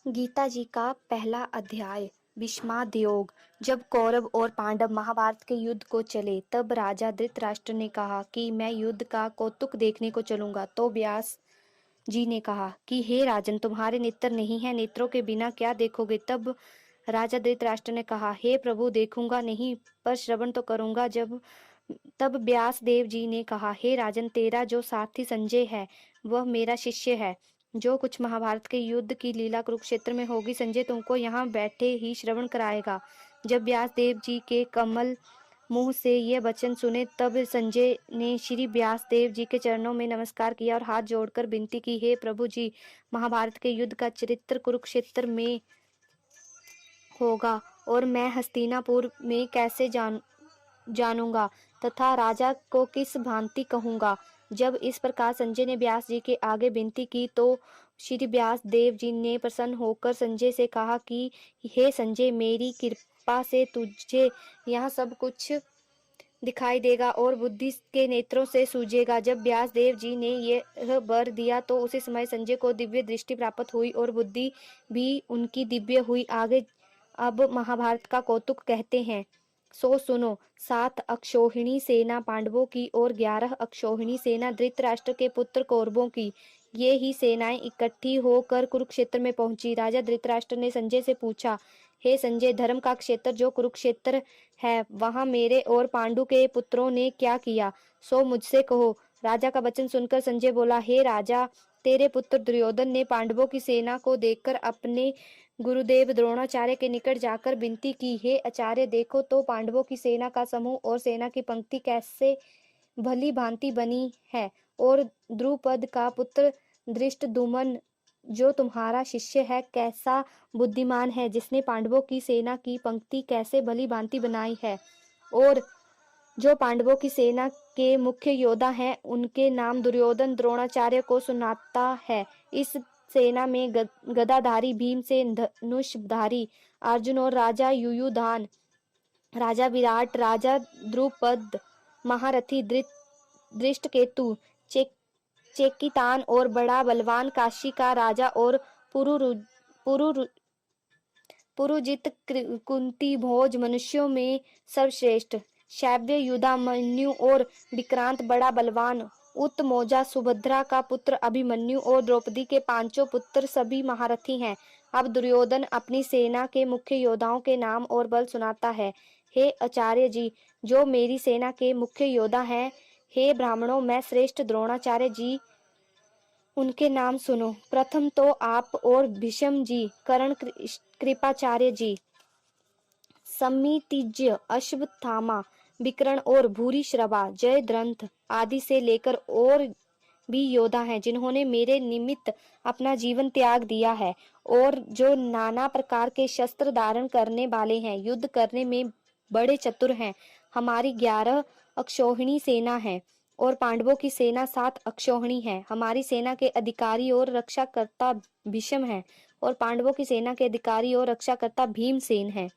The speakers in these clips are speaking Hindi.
गीता जी का पहला अध्याय विषाद योग। जब कौरव और पांडव महाभारत के युद्ध को चले तब राजा धृतराष्ट्र ने कहा कि मैं युद्ध का कौतुक देखने को चलूंगा। तो व्यास जी ने कहा कि हे राजन, तुम्हारे नेत्र नहीं है, नेत्रों के बिना क्या देखोगे। तब राजा धृतराष्ट्र ने कहा, हे प्रभु, देखूंगा नहीं पर श्रवण तो करूंगा। तब व्यास देव जी ने कहा, हे राजन, तेरा जो साथी संजय है वह मेरा शिष्य है, जो कुछ महाभारत के युद्ध की लीला कुरुक्षेत्र में होगी संजय तुमको यहाँ बैठे ही श्रवण कराएगा। जब व्यास देव जी के कमल मुंह से ये वचन सुने तब संजय ने श्री व्यास देव जी के चरणों में नमस्कार किया और हाथ जोड़कर विनती की, हे प्रभु जी, महाभारत के युद्ध का चरित्र कुरुक्षेत्र में होगा और मैं हस्तिनापुर में कैसे जानूंगा तथा राजा को किस भांति कहूंगा। जब इस प्रकार संजय ने व्यास जी के आगे विनती की तो श्री व्यास देव जी ने प्रसन्न होकर संजय से कहा कि हे संजय, मेरी कृपा से तुझे यहाँ सब कुछ दिखाई देगा और बुद्धि के नेत्रों से सूझेगा। जब व्यास देव जी ने यह वर दिया तो उसी समय संजय को दिव्य दृष्टि प्राप्त हुई और बुद्धि भी उनकी दिव्य हुई। आगे अब महाभारत का कौतुक कहते हैं, सो सुनो। 7 अक्षौहिणी सेना पांडवों की और 11 अक्षौहिणी सेना धृतराष्ट्र के पुत्र कौरवों की, ये ही सेनाएं इकट्ठी होकर कुरुक्षेत्र में पहुंची। राजा धृतराष्ट्र ने संजय से पूछा, हे संजय, धर्म का क्षेत्र जो कुरुक्षेत्र है वहां मेरे और पांडु के पुत्रों ने क्या किया, सो मुझसे कहो। राजा का वचन सुनकर संजय बोला, हे राजा, तेरे पुत्र दुर्योधन ने पांडवों की सेना को देखकर अपने गुरुदेव द्रोणाचार्य के निकट जाकर विनती की, हे आचार्य, देखो तो पांडवों की सेना का समूह और सेना की पंक्ति कैसे भली भांति बनी है, और द्रुपद का पुत्र धृष्टद्युम्न जो तुम्हारा शिष्य है कैसा बुद्धिमान है, जिसने पांडवों की सेना की पंक्ति कैसे भली भांति बनाई है। और जो पांडवों की सेना के मुख्य योद्धा हैं उनके नाम दुर्योधन द्रोणाचार्य को सुनाता है। इस सेना में गदाधारी भीमसेन, धनुषधारी अर्जुन और राजा युयुधान, राजा विराट, राजा द्रुपद, महारथी दृष्टकेतु, चेकितान और बड़ा बलवान काशी का राजा और पुरुजित कुंती भोज मनुष्यों में सर्वश्रेष्ठ, शैब्य युधामन्यु और विक्रांत बड़ा बलवान, उत्तमौजा सुभद्रा का पुत्र अभिमन्यु और द्रौपदी के 5 पुत्र सभी महारथी हैं। अब दुर्योधन अपनी सेना के मुख्य योद्धाओं के नाम और बल सुनाता है। हे आचार्य जी, जो मेरी सेना के मुख्य योद्धा हैं, हे ब्राह्मणों, मैं श्रेष्ठ द्रोणाचार्य जी, उनके नाम सुनो। प्रथम तो आप और भीष्म जी, कर्ण, कृपाचार्य जी, समितिज्य, अश्वत्थामा, विकर्ण और भूरिश्रवा, जयद्रथ आदि से लेकर और भी योद्धा हैं जिन्होंने मेरे निमित्त अपना जीवन त्याग दिया है और जो नाना प्रकार के शस्त्र धारण करने वाले हैं, युद्ध करने में बड़े चतुर हैं। हमारी 11 अक्षौहिणी सेना है और पांडवों की सेना 7 अक्षौहिणी है। हमारी सेना के अधिकारी और रक्षाकर्ता भीष्म हैं और पांडवों की सेना के अधिकारी और रक्षाकर्ता भीमसेन हैं।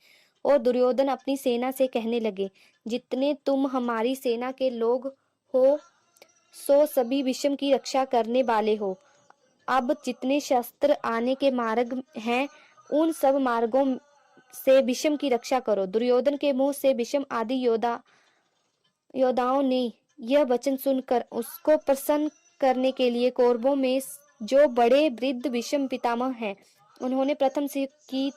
और दुर्योधन अपनी सेना से कहने लगे, जितने तुम हमारी सेना के लोग हो सो सभी भीष्म की रक्षा करने वाले हो। अब जितने शस्त्र आने के मार्ग हैं उन सब मार्गों से भीष्म की रक्षा करो। दुर्योधन के मुंह से भीष्म आदि योद्धाओं ने यह वचन सुनकर उसको प्रसन्न करने के लिए कौरवों में जो बड़े वृद्ध भीष्म पितामह हैं, उन्होंने प्रथम से की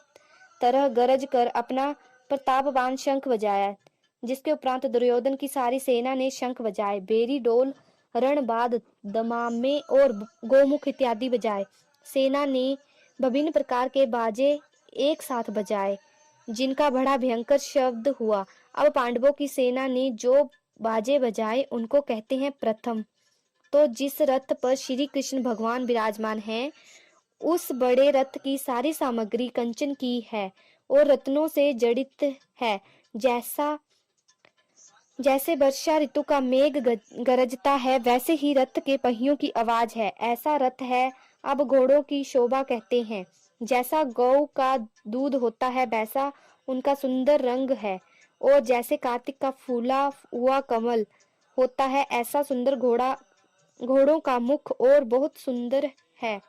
तरह गरज कर अपना प्रतापवान शंख बजाया, जिसके उपरांत दुर्योधन की सारी सेना ने शंख बजाए, बेरी, डोल, रणबाद, दमामे और गोमुख इत्यादि बजाए। सेना ने विभिन्न प्रकार के बाजे एक साथ बजाए जिनका बड़ा भयंकर शब्द हुआ। अब पांडवों की सेना ने जो बाजे बजाए उनको कहते हैं प्रथम। तो जिस रथ पर श्री कृष्ण भगवान विराजमान हैं उस बड़े रथ की सारी सामग्री कंचन की है और रत्नों से जड़ित है। जैसे वर्षा ऋतु का मेघ गरजता है वैसे ही रथ के पहियों की आवाज है, ऐसा रथ है। अब घोड़ों की शोभा कहते हैं, जैसा गौ का दूध होता है वैसा उनका सुंदर रंग है, और जैसे कार्तिक का फूला हुआ कमल होता है ऐसा सुंदर घोड़ों का मुख और बहुत सुंदर है।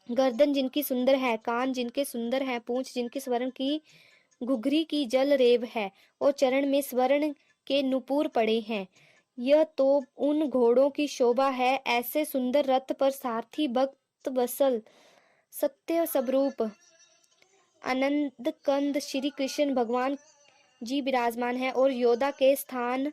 गर्दन जिनकी सुंदर है, कान जिनके सुंदर हैं, पूंछ जिनकी स्वर्ण की घुघरी की जल रेब है और चरण में स्वर्ण के नुपुर पड़े हैं। यह तो उन घोड़ों की शोभा है। ऐसे सुंदर रथ पर सारथी भक्त वत्सल सत्य स्वरूप आनंद कंद श्री कृष्ण भगवान जी विराजमान है और योदा के स्थान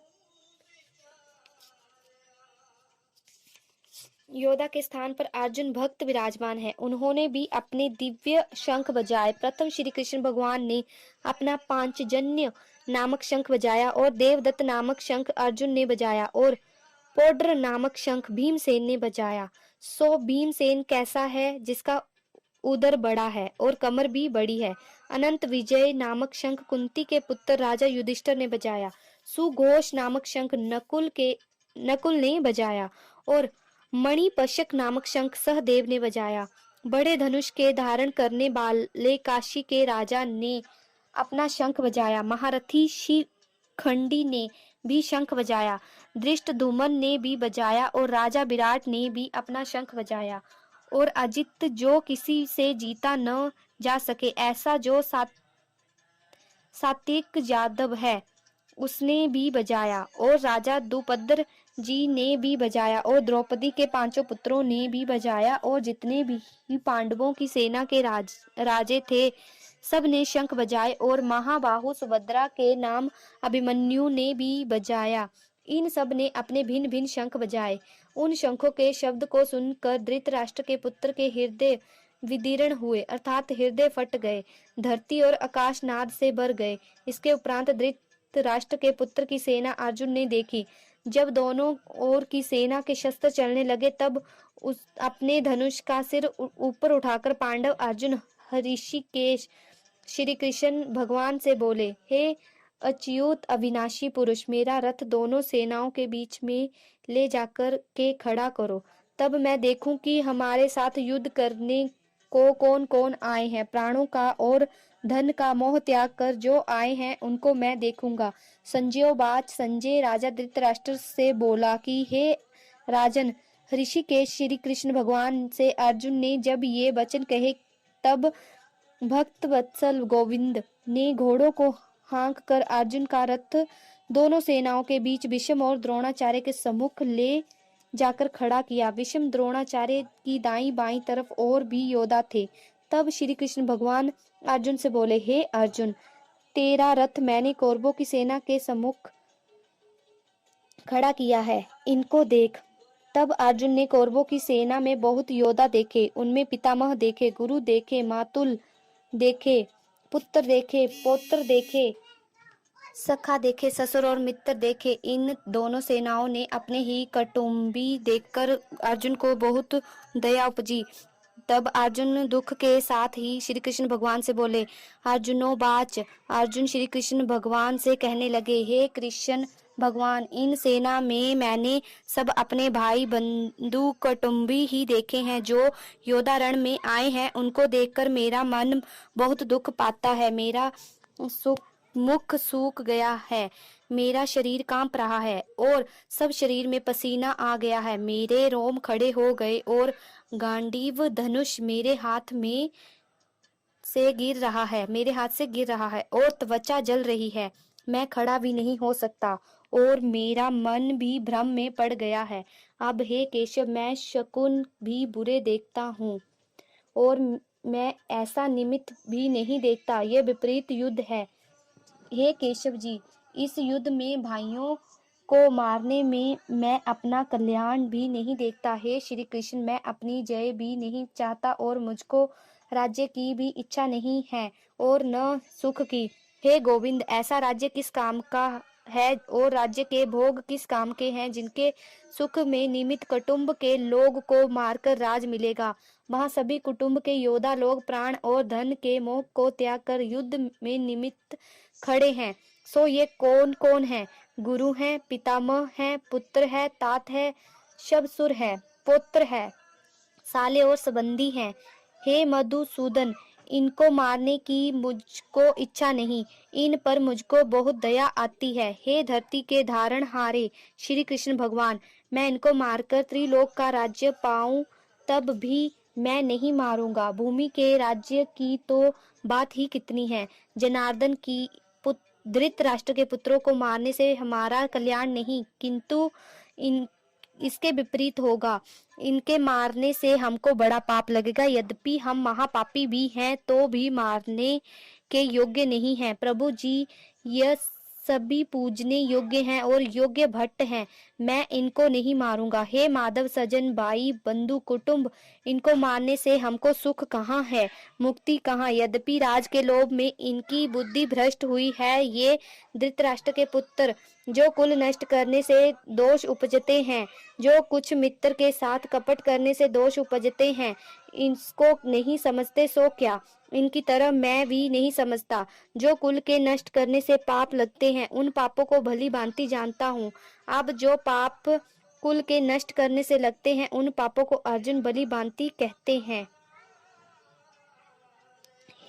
पर अर्जुन भक्त विराजमान है। उन्होंने भी अपने दिव्य शंख बजाए। प्रथम श्री कृष्ण भगवान ने अपना पांचजन्य नामक शंख बजाया और देवदत्त नामक शंख अर्जुन ने बजाया और पौड्र नामक शंख भीमसेन ने बजाया। सो भीमसेन कैसा है, जिसका उदर बड़ा है और कमर भी बड़ी है। अनंत विजय नामक शंख कुंती के पुत्र राजा युधिष्ठिर ने बजाया। सुघोष नामक शंख नकुल ने बजाया और मणिपशक नामक शंख सहदेव ने बजाया। बड़े धनुष के धारण करने वाले काशी के राजा ने अपना शंख बजाया। महारथी शिखंडी ने भी शंख बजाया। धृष्टद्युम्न ने भी बजाया और राजा विराट ने भी अपना शंख बजाया। और अजित, जो किसी से जीता न जा सके, ऐसा जो सात्विक यादव है, उसने भी बजाया। और राजा द्रुपद जी ने भी बजाया और द्रौपदी के पांचों पुत्रों ने भी बजाया और जितने भी पांडवों की सेना के राजे थे, सब ने शंख बजाए और महाबाहु सुभद्रा के नाम अभिमन्यु ने भी बजाया। इन सब ने अपने भिन्न भिन्न शंख बजाए। उन शंखों के शब्द को सुनकर धृतराष्ट्र के पुत्र के हृदय विदीर्ण हुए, अर्थात हृदय फट गए, धरती और आकाश नाद से भर गए। इसके उपरांत धृतराष्ट्र के पुत्र की सेना अर्जुन ने देखी। जब दोनों ओर की सेना के शस्त्र चलने लगे, तब अपने धनुष का सिर ऊपर उठाकर पांडव अर्जुन ऋषिकेश श्री कृष्ण भगवान से बोले, हे अच्युत अविनाशी पुरुष, मेरा रथ दोनों सेनाओं के बीच में ले जाकर के खड़ा करो, तब मैं देखूं कि हमारे साथ युद्ध करने को कौन कौन आए हैं। प्राणों का और धन का मोह त्याग कर जो आए हैं, उनको मैं देखूंगा। संजय राजा धृतराष्ट्र से बोला कि हे राजन, ऋषिकेश श्री कृष्ण भगवान से अर्जुन ने जब ये वचन कहे, तब भक्त वत्सल गोविंद ने घोड़ों को हाँक कर अर्जुन का रथ दोनों सेनाओं के बीच भीष्म और द्रोणाचार्य के सम्मुख ले जाकर खड़ा किया। भीष्म द्रोणाचार्य की दाईं बाईं तरफ और भी योद्धा थे। तब श्री कृष्ण भगवान अर्जुन से बोले, हे अर्जुन, तेरा रथ मैंने कौरवों की सेना के सम्मुख खड़ा किया है, इनको देख। तब अर्जुन ने कौरवों की सेना में बहुत योद्धा देखे। उनमें पितामह देखे, गुरु देखे, मातुल देखे, पुत्र देखे, पौत्र देखे, सखा देखे, ससुर और मित्र देखे। इन दोनों सेनाओं ने अपने ही कुटुंबी देखकर अर्जुन को बहुत दया उपजी। तब अर्जुन दुख के साथ ही श्री कृष्ण भगवान से बोले, अर्जुनो बाच। अर्जुन श्री कृष्ण भगवान से कहने लगे, हे कृष्ण भगवान, इन सेना में मैंने सब अपने भाई बंधु कुटुंबी ही देखे हैं। जो योद्धा रण में आए हैं, उनको देखकर मेरा मन बहुत दुख पाता है। मेरा मुख सूख गया है, मेरा शरीर कांप रहा है और सब शरीर में पसीना आ गया है। मेरे रोम खड़े हो गए और गांडीव धनुष मेरे हाथ से गिर रहा है और त्वचा जल रही है। मैं खड़ा भी नहीं हो सकता और मेरा मन भी भ्रम में पड़ गया है। अब हे केशव, मैं शकुन भी बुरे देखता हूँ और मैं ऐसा निमित्त भी नहीं देखता। यह विपरीत युद्ध है। हे केशव जी, इस युद्ध में भाइयों को मारने में मैं अपना कल्याण भी नहीं देखता। हे श्री कृष्ण, मैं अपनी जय भी नहीं चाहता और मुझको राज्य की भी इच्छा नहीं है और न सुख की। हे गोविंद, ऐसा राज्य किस काम का है और राज्य के भोग किस काम के हैं, जिनके सुख में निमित्त कुटुंब के लोग को मारकर राज मिलेगा। वहाँ सभी कुटुंब के योद्धा लोग प्राण और धन के मोह को त्याग कर युद्ध में निमित्त खड़े हैं। सो ये कौन कौन है? गुरु है, पितामह है, पुत्र है, तात है, शबसुर है, पुत्र है, साले और संबंधी हैं। हे मधुसूदन, इनको मारने की मुझको इच्छा नहीं, इन पर मुझको बहुत दया आती है। हे धरती के धारण हारे श्री कृष्ण भगवान, मैं इनको मारकर त्रिलोक का राज्य पाऊं, तब भी मैं नहीं मारूंगा। भूमि के राज्य की तो बात ही कितनी है। जनार्दन की धृतराष्ट्र के पुत्रों को मारने से हमारा कल्याण नहीं, किंतु इन इसके विपरीत होगा। इनके मारने से हमको बड़ा पाप लगेगा। यद्यपि हम महापापी भी हैं तो भी मारने के योग्य नहीं हैं। प्रभु जी, यह सभी पूजने योग्य हैं और योग्य भट्ट हैं। मैं इनको नहीं मारूंगा। हे माधव, सजन, भाई, बंधु, कुटुंब, इनको मारने से हमको सुख कहाँ है, मुक्ति कहाँ। यद्यपि राज के लोभ में इनकी बुद्धि भ्रष्ट हुई है। ये धृतराष्ट्र के पुत्र जो कुल नष्ट करने से दोष उपजते हैं, जो कुछ मित्र के साथ कपट करने से दोष उपजते हैं, इसको नहीं समझते सो क्या। इनकी तरह मैं भी नहीं समझता। जो कुल के नष्ट करने से पाप लगते हैं, उन पापों को भली भांति जानता हूँ। अब जो पाप कुल के नष्ट करने से लगते हैं, उन पापों को अर्जुन भली भांति कहते हैं।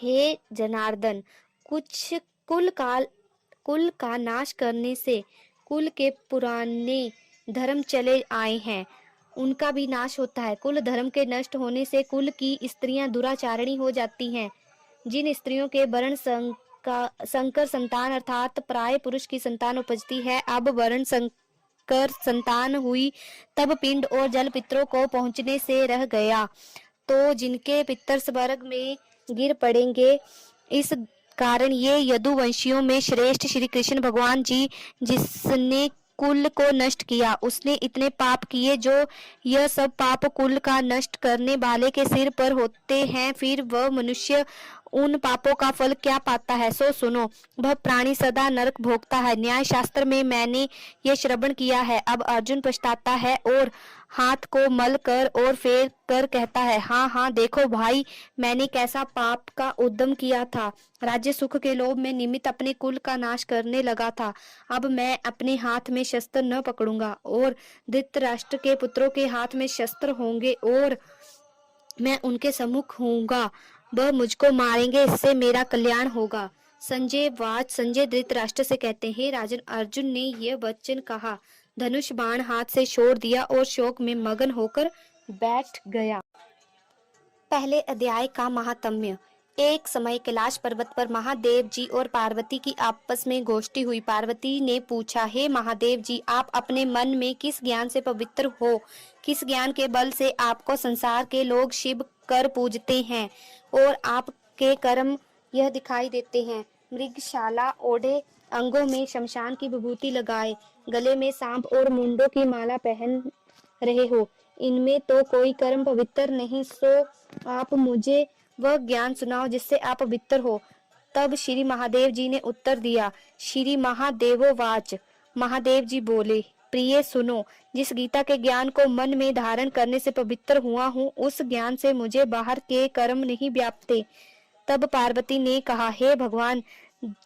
हे जनार्दन, कुछ कुल का नाश करने से कुल के पुराने धर्म चले आए हैं, उनका भी नाश होता है। कुल धर्म के नष्ट होने से कुल की स्त्रियां दुराचारिणी हो जाती हैं। जिन स्त्रियों के वर्ण संकर संतान अर्थात प्राय पुरुष की संतान उपजती है, अब वर्ण संकर संतान हुई तब पिंड और जल पितरों को पहुंचने से रह गया, तो जिनके पितर स्वर्ग में गिर पड़ेंगे। इस कारण ये यदुवंशियों में श्रेष्ठ श्री कृष्ण भगवान जी, जिसने कुल को नष्ट किया, उसने इतने पाप किए जो यह सब पाप कुल का नष्ट करने वाले के सिर पर होते हैं। फिर वह मनुष्य उन पापों का फल क्या पाता है, सो सुनो। वह प्राणी सदा नरक भोगता है। न्याय शास्त्र में मैंने ये श्रवण किया है। अब अर्जुन पछताता है और हाथ को मल कर और फेर कर कहता है, हाँ हाँ देखो भाई, मैंने कैसा पाप का उद्यम किया था। राज्य सुख के लोभ में निमित्त अपने कुल का नाश करने लगा था। अब मैं अपने हाथ में शस्त्र न पकड़ूंगा और धृतराष्ट्र के पुत्रों के हाथ में शस्त्र होंगे और मैं उनके सम्मुख होऊंगा। वह मुझको मारेंगे, इससे मेरा कल्याण होगा। संजय धृतराष्ट्र से कहते हैं, हे राजन, अर्जुन ने यह वचन कहा, धनुष बाण हाथ से छोड़ दिया और शोक में मगन होकर बैठ गया। पहले अध्याय का महात्म्य। एक समय कैलाश पर्वत पर महादेव जी और पार्वती की आपस में गोष्ठी हुई। पार्वती ने पूछा, हे महादेव जी, आप अपने मन में किस ज्ञान से पवित्र हो? किस ज्ञान के बल से आपको संसार के लोग शिव कर पूजते हैं और आपके कर्म यह दिखाई देते हैं? मृगशाला ओढ़े, अंगों में शमशान की विभूति लगाए, गले में सांप और मुंडों की माला पहन रहे हो, इनमें तो कोई कर्म पवित्र नहीं। सो आप मुझे वह ज्ञान सुनाओ जिससे आप पवित्र हो। तब श्री महादेव जी ने उत्तर दिया, श्री महादेवोवाच। महादेव जी बोले, प्रिय सुनो, जिस गीता के ज्ञान को मन में धारण करने से पवित्र हुआ हूँ, उस ज्ञान से मुझे बाहर के कर्म नहीं व्यापते। तब पार्वती ने कहा, हे भगवान,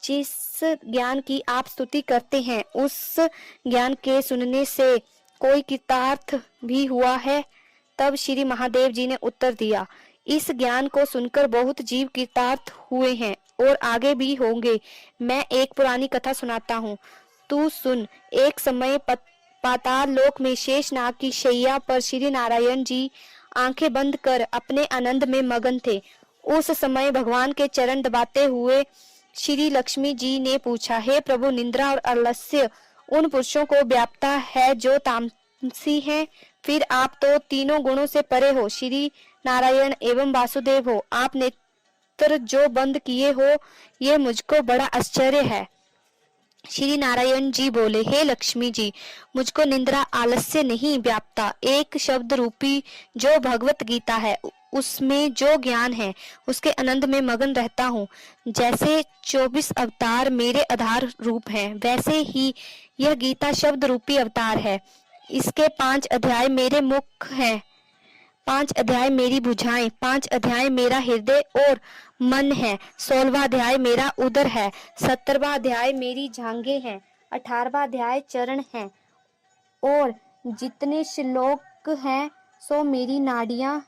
जिस ज्ञान की आप स्तुति करते हैं, उस ज्ञान के सुनने से कोई कृतार्थ भी हुआ है? तब श्री महादेव जी ने उत्तर दिया, इस ज्ञान को सुनकर बहुत जीव कृतार्थ हुए हैं और आगे भी होंगे। मैं एक पुरानी कथा सुनाता हूँ, तू सुन। एक समय पाताल लोक में शेषनाग की शैया पर श्री नारायण जी आंखें बंद कर अपने आनंद में मगन थे। उस समय भगवान के चरण दबाते हुए श्री लक्ष्मी जी ने पूछा, हे प्रभु, निद्रा और आलस्य उन पुरुषों को व्यापता है जो तामसी हैं। फिर आप तो तीनों गुणों से परे हो, श्री नारायण एवं वासुदेव हो। आप नेत्र जो बंद किए हो, ये मुझको बड़ा आश्चर्य है। श्री नारायण जी बोले, हे लक्ष्मी जी, मुझको निंद्रा आलस्य नहीं व्यापता। एक शब्द रूपी जो भगवत गीता है, उसमें जो ज्ञान है, उसके आनंद में मगन रहता हूँ। जैसे 24 अवतार मेरे आधार रूप हैं, वैसे ही यह गीता शब्द रूपी अवतार है। इसके 5 अध्याय मेरे मुख हैं, 5 अध्याय मेरी भुजाएं, 5 अध्याय मेरा हृदय और मन है, 16वां अध्याय मेरा उदर है, 17वां अध्याय मेरी जांघें हैं, 18वां अध्याय चरण हैं और जितने श्लोक हैं सो मेरी नाड़ियां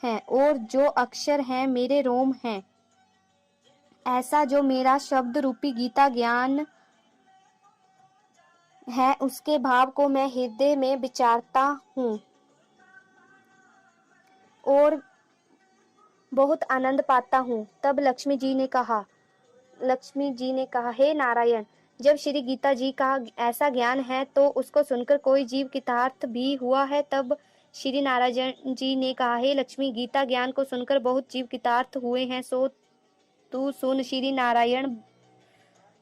हैं और जो अक्षर हैं मेरे रोम हैं। ऐसा जो मेरा शब्द रूपी गीता ज्ञान है, उसके भाव को मैं हृदय में विचारता हूँ और बहुत आनंद पाता हूँ। तब लक्ष्मी जी ने कहा, हे नारायण, जब श्री गीता जी का ऐसा ज्ञान है तो उसको सुनकर कोई जीव कृतार्थ भी हुआ है। तब श्री नारायण जी ने कहा, हे लक्ष्मी, गीता ज्ञान को सुनकर बहुत जीव कृतार्थ हुए हैं, सो तू सुन। श्री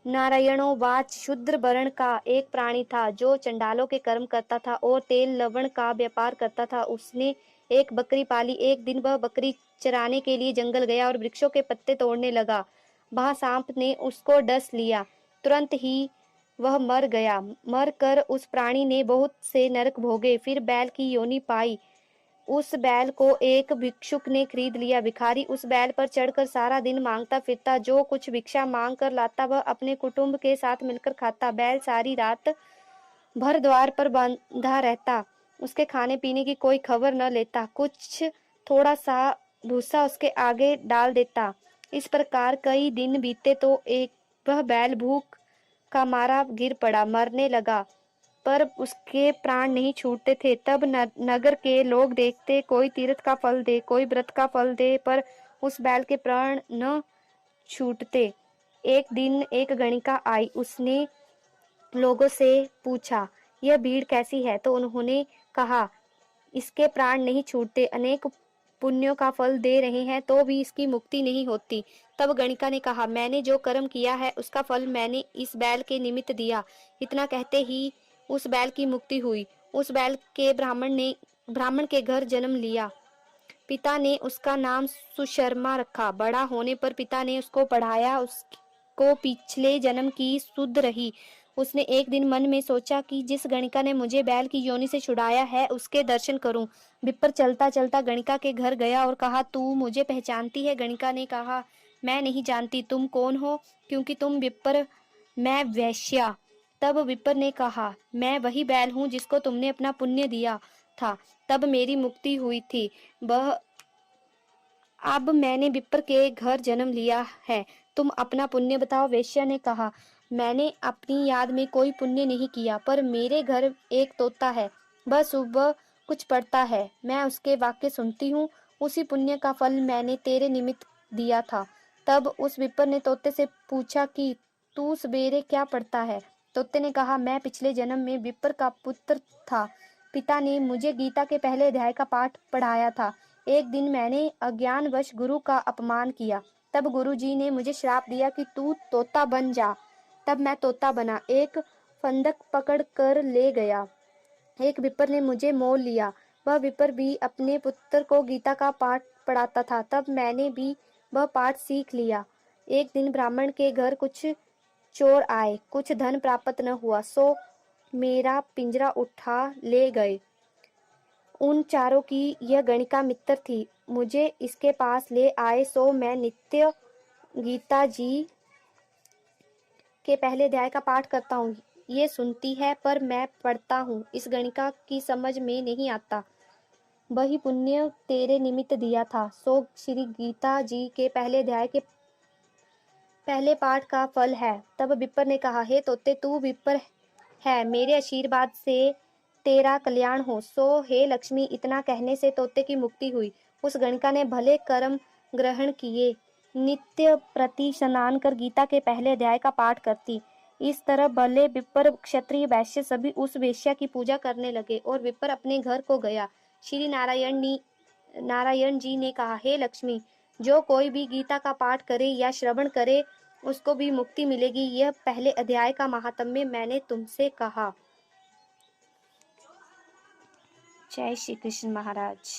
नारायणोवाच, शूद्र वर्ण का एक प्राणी था जो चंडालों के कर्म करता था और तेल लवण का व्यापार करता था। उसने एक बकरी पाली। एक दिन वह बकरी चराने के लिए जंगल गया और वृक्षों के पत्ते तोड़ने लगा। वहां सांप ने उसको डस लिया। तुरंत ही वह मर गया। मर कर उस प्राणी ने बहुत से नरक भोगे, फिर बैल की योनि पाई। उस बैल को एक भिक्षुक ने खरीद लिया। भिखारी उस बैल पर चढ़कर सारा दिन मांगता फिरता। जो कुछ भिक्षा मांग कर लाता वह अपने कुटुंब के साथ मिलकर खाता। बैल सारी रात भर द्वार पर बंधा रहता। उसके खाने पीने की कोई खबर न लेता। कुछ थोड़ा सा भूसा उसके आगे डाल देता। इस प्रकार कई दिन बीते तो एक वह बैल भूख का मारा गिर पड़ा, मरने लगा, पर उसके प्राण नहीं छूटते थे। तब नगर के लोग देखते, कोई तीर्थ का फल दे, कोई व्रत का फल दे, पर उस बैल के प्राण न छूटते। एक दिन एक गणिका आई। उसने लोगों से पूछा, यह भीड़ कैसी है? तो उन्होंने कहा, इसके प्राण नहीं छूटते, अनेक पुण्यों का फल दे रहे हैं तो भी इसकी मुक्ति नहीं होती। तब गणिका ने कहा, मैंने जो कर्म किया है उसका फल मैंने इस बैल के निमित्त दिया। इतना कहते ही उस बैल की मुक्ति हुई। उस बैल के ब्राह्मण के घर जन्म लिया। पिता ने उसका नाम सुशर्मा रखा। बड़ा होने पर पिता ने उसको पढ़ाया। उसको पिछले जन्म की सुध रही। उसने एक दिन मन में सोचा कि जिस गणिका ने मुझे बैल की योनि से छुड़ाया है उसके दर्शन करूं। विप्र चलता चलता गणिका के घर गया और कहा, तू मुझे पहचानती है? गणिका ने कहा, मैं नहीं जानती, तुम कौन हो? क्योंकि तुम विप्र, मैं वैश्या। तब विप्र ने कहा, मैं वही बैल हूँ जिसको तुमने अपना पुण्य दिया था, तब मेरी मुक्ति हुई थी। वह अब मैंने विप्र के घर जन्म लिया है, तुम अपना पुण्य बताओ। वेश्या ने कहा, मैंने अपनी याद में कोई पुण्य नहीं किया, पर मेरे घर एक तोता है, वह सुबह कुछ पढ़ता है, मैं उसके वाक्य सुनती हूँ, उसी पुण्य का फल मैंने तेरे निमित्त दिया था। तब उस विप्र ने तोते से पूछा कि तू सवेरे क्या पढ़ता है? तोते ने कहा, मैं पिछले जन्म में विप्र का पुत्र था। पिता ने मुझे गीता के पहले अध्याय का पाठ पढ़ाया था। एक दिन मैंने अज्ञानवश गुरु का अपमान किया। तब गुरुजी ने मुझे श्राप दिया कि तू तोता बन जा। तब मैं तोता बना। एक फंदक पकड़ कर ले गया। एक विप्र ने मुझे मोल लिया। वह विप्र भी अपने पुत्र को गीता का पाठ पढ़ाता था। तब मैंने भी वह पाठ सीख लिया। एक दिन ब्राह्मण के घर कुछ चोर आए। कुछ धन प्राप्त न हुआ, सो मेरा पिंजरा उठा ले गए। उन चारों की यह गणिका मित्र थी। मुझे इसके पास ले आए, सो मैं नित्य गीता जी के पहले अध्याय का पाठ करता हूँ। ये सुनती है पर मैं पढ़ता हूँ। इस गणिका की समझ में नहीं आता। वही पुण्य तेरे निमित्त दिया था, सो श्री गीता जी के पहले अध्याय के पहले पाठ का फल है। तब विप्र ने कहा, हे तोते, तू विप्र है, मेरे आशीर्वाद से तेरा कल्याण हो। सो हे लक्ष्मी। इतना कहने से तोते की मुक्ति हुई। उस गणिका ने भले कर्म ग्रहण किए, नित्य प्रति स्नान कर गीता के पहले अध्याय का पाठ करती। इस तरह भले विप्र, क्षत्रिय, वैश्य सभी उस वेश्या की पूजा करने लगे और विप्र अपने घर को गया। श्री नारायण जी ने कहा, हे लक्ष्मी, जो कोई भी गीता का पाठ करे या श्रवण करे उसको भी मुक्ति मिलेगी। यह पहले अध्याय का महात्म्य मैंने तुमसे कहा। जय श्री कृष्ण महाराज।